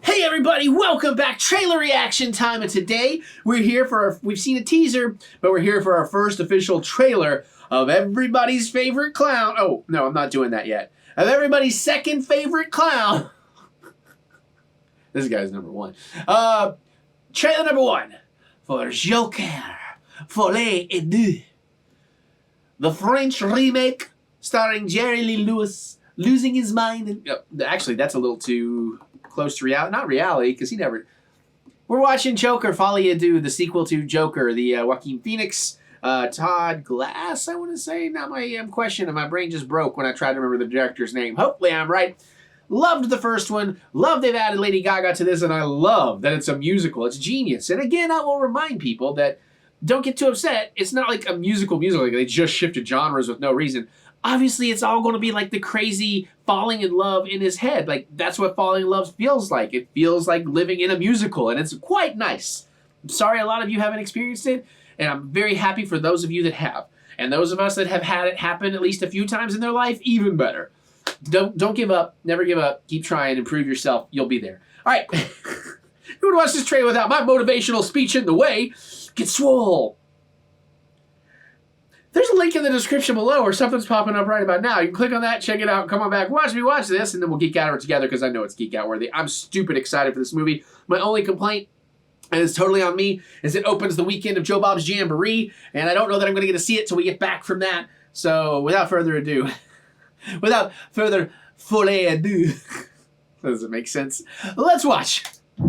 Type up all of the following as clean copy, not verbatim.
Hey everybody, welcome back. Trailer reaction time, and today we're here for we've seen a teaser, but we're here for our first official trailer of everybody's favorite clown. Oh, no, I'm not doing that yet. Of everybody's second favorite clown. This guy's number one. Trailer number one for Joaquin, Folie et Deux. The French remake starring Jerry Lee Lewis losing his mind. And, actually, that's a little too close to reality. Not reality, because he never... We're watching Joker, Folie et Deux, the sequel to Joker, the Joaquin Phoenix, Todd Glass, I want to say. Now I'm questioning. My brain just broke when I tried to remember the director's name. Hopefully I'm right. Loved the first one. Love they've added Lady Gaga to this, and I love that it's a musical. It's genius. And again, I will remind people that don't get too upset. It's not like a musical. Like they just shifted genres with no reason. Obviously, it's all going to be like the crazy falling in love in his head. Like, that's what falling in love feels like. It feels like living in a musical, and it's quite nice. I'm sorry a lot of you haven't experienced it, and I'm very happy for those of you that have. And those of us that have had it happen at least a few times in their life, even better. Don't give up. Never give up. Keep trying. Improve yourself. You'll be there. All right. Who would watch this trailer without my motivational speech in the way? Get swole. There's a link in the description below, or something's popping up right about now. You can click on that, check it out, come on back, watch me watch this, and then we'll geek out over it together because I know it's geek out worthy. I'm stupid excited for this movie. My only complaint, and it's totally on me, is it opens the weekend of Joe Bob's Jamboree, and I don't know that I'm going to get to see it till we get back from that. So without further ado, without further folie à deux, does it make sense? Let's watch. 2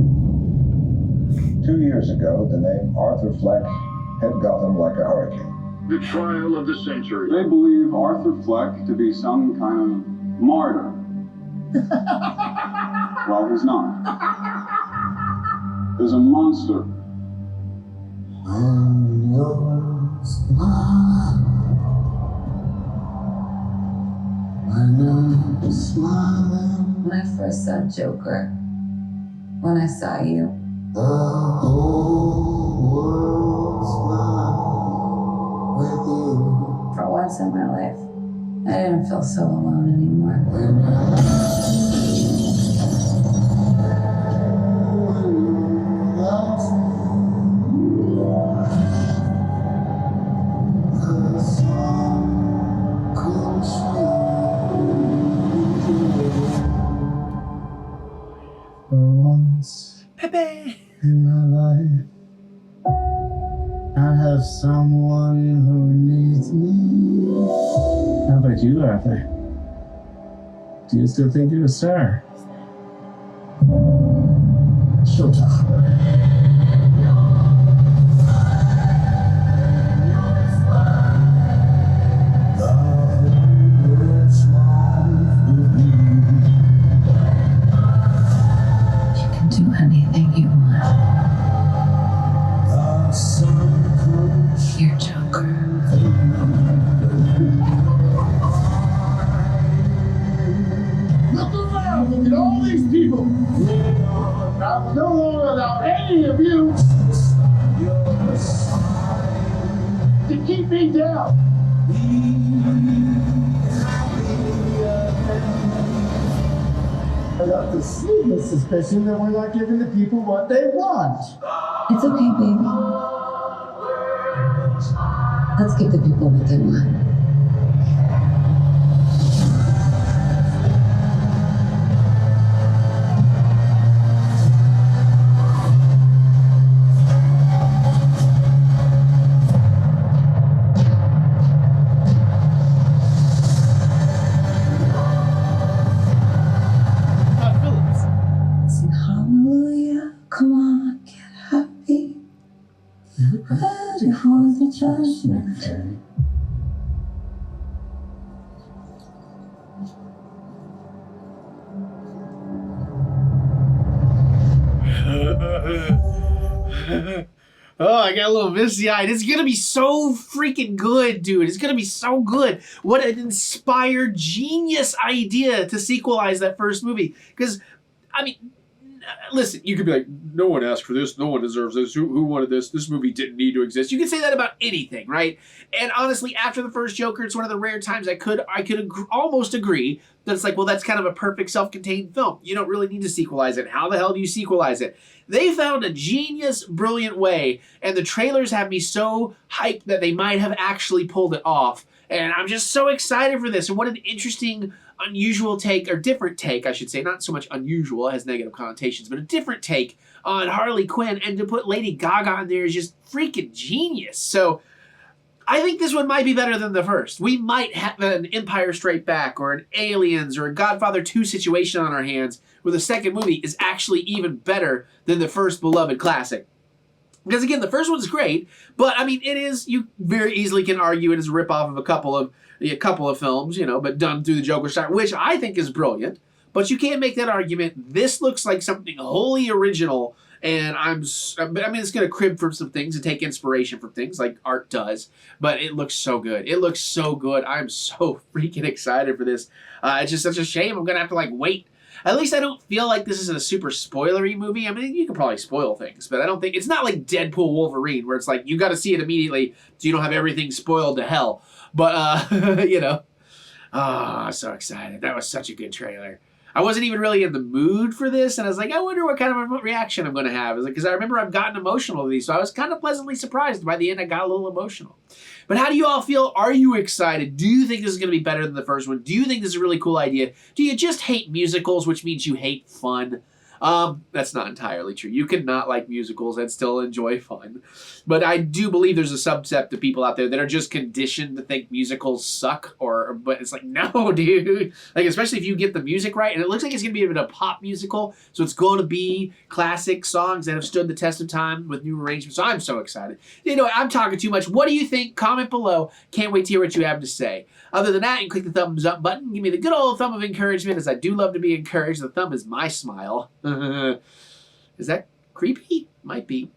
years ago, the name Arthur Fleck hit Gotham like a hurricane. The trial of the century. They believe Arthur Fleck to be some kind of martyr. Well, he's not. He's a monster. When you're smiling, when you're smiling, When I first saw Joker, when I saw you, the whole world smiles with you. for once in my life, I didn't feel so alone anymore. When the sun comes for once Pepe. in my life, I have someone who needs me. How about you, Arthur? Do you still think you're a star? Showtime. You can do anything you want. You're Joker. Look around, look at all these people. I was no longer without any of you to keep me down. I got the sneaking suspicion that we're not giving the people what they want. It's okay, baby. Let's give the people what they want. Sing hallelujah, come on, get happy. Ready for the judgment day. Oh, I got a little misty-eyed. It's going to be so freaking good, dude. It's going to be so good. What an inspired, genius idea to sequelize that first movie. Because, I mean, listen, you could be like, no one asked for this, no one deserves this, who wanted this, this movie didn't need to exist. You can say that about anything, right? And honestly, after the first Joker, it's one of the rare times I could almost agree that it's like, well, that's kind of a perfect self-contained film. You don't really need to sequelize it. How the hell do you sequelize it? They found a genius, brilliant way, and the trailers have me so hyped that they might have actually pulled it off. And I'm just so excited for this. And what an interesting, unusual take, or different take, I should say. Not so much unusual, it has negative connotations, but a different take on Harley Quinn. And to put Lady Gaga in there is just freaking genius. So I think this one might be better than the first. We might have an Empire Strikes Back or an Aliens or a Godfather 2 situation on our hands where the second movie is actually even better than the first beloved classic. Because again, the first one's great, but I mean, it is, you very easily can argue it is a ripoff of a couple of films, you know, but done through the Joker style, which I think is brilliant. But you can't make that argument. This looks like something wholly original, and I mean, it's going to crib from some things and take inspiration from things like art does, but it looks so good. It looks so good. I'm so freaking excited for this. It's just such a shame I'm going to have to like wait. At least I don't feel like this is a super spoilery movie. I mean, you can probably spoil things, but I don't think... It's not like Deadpool Wolverine, where it's like, you got to see it immediately so you don't have everything spoiled to hell. But, you know... I'm so excited. That was such a good trailer. I wasn't even really in the mood for this, and I was like, I wonder what kind of a reaction I'm going to have. Because I remember I've gotten emotional to these, so I was kind of pleasantly surprised. By the end, I got a little emotional. But how do you all feel? Are you excited? Do you think this is going to be better than the first one? Do you think this is a really cool idea? Do you just hate musicals, which means you hate fun? That's not entirely true. You can not like musicals and still enjoy fun. But I do believe there's a subset of people out there that are just conditioned to think musicals suck, but it's like, no, dude. Like, especially if you get the music right, and it looks like it's going to be a bit of a pop musical, so it's going to be classic songs that have stood the test of time with new arrangements. So I'm so excited. You know, I'm talking too much. What do you think? Comment below. Can't wait to hear what you have to say. Other than that, you can click the thumbs up button. Give me the good old thumb of encouragement, as I do love to be encouraged. The thumb is my smile. Is that creepy? Might be.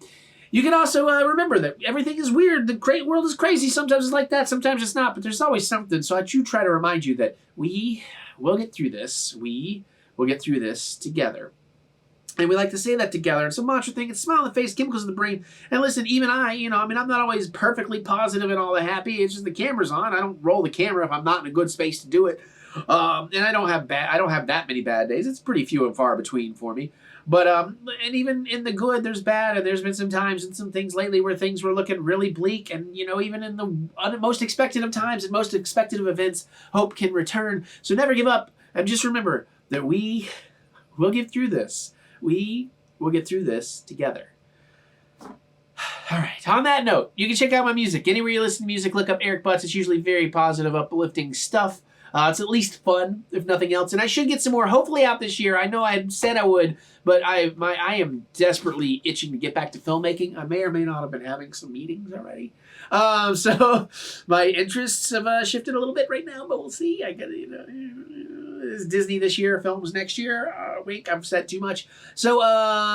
You can also remember that everything is weird. The great world is crazy. Sometimes it's like that. Sometimes it's not. But there's always something. So I do try to remind you that we will get through this. We will get through this together. And we like to say that together. It's a mantra thing. It's smile on the face, chemicals in the brain. And listen, even I, you know, I mean, I'm not always perfectly positive and all that happy. It's just the camera's on. I don't roll the camera if I'm not in a good space to do it. And I don't have that many bad days. It's pretty few and far between for me. But and even in the good, there's bad, and there's been some times and some things lately where things were looking really bleak. And you know, even in the most expected of times and most expected of events, hope can return. So never give up, and just remember that we will get through this. We will get through this together. All right. On that note, you can check out my music anywhere you listen to music. Look up Eric Butts. It's usually very positive, uplifting stuff. It's at least fun, if nothing else. And I should get some more, hopefully, out this year. I know I said I would, but I am desperately itching to get back to filmmaking. I may or may not have been having some meetings already. So my interests have shifted a little bit right now, but we'll see. I got to, you know, it's Disney this year, films next year. Wink, I've said too much. So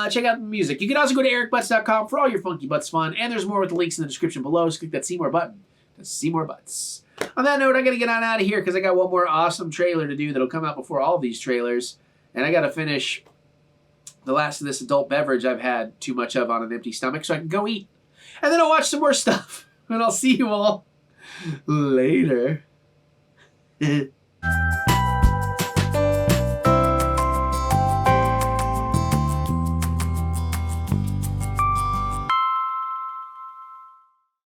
check out the music. You can also go to ericbutts.com for all your funky butts fun. And there's more with the links in the description below. So click that see more button to see more butts. On that note, I got to get on out of here because I got one more awesome trailer to do that'll come out before all these trailers. And I got to finish the last of this adult beverage I've had too much of on an empty stomach so I can go eat. And then I'll watch some more stuff. And I'll see you all later.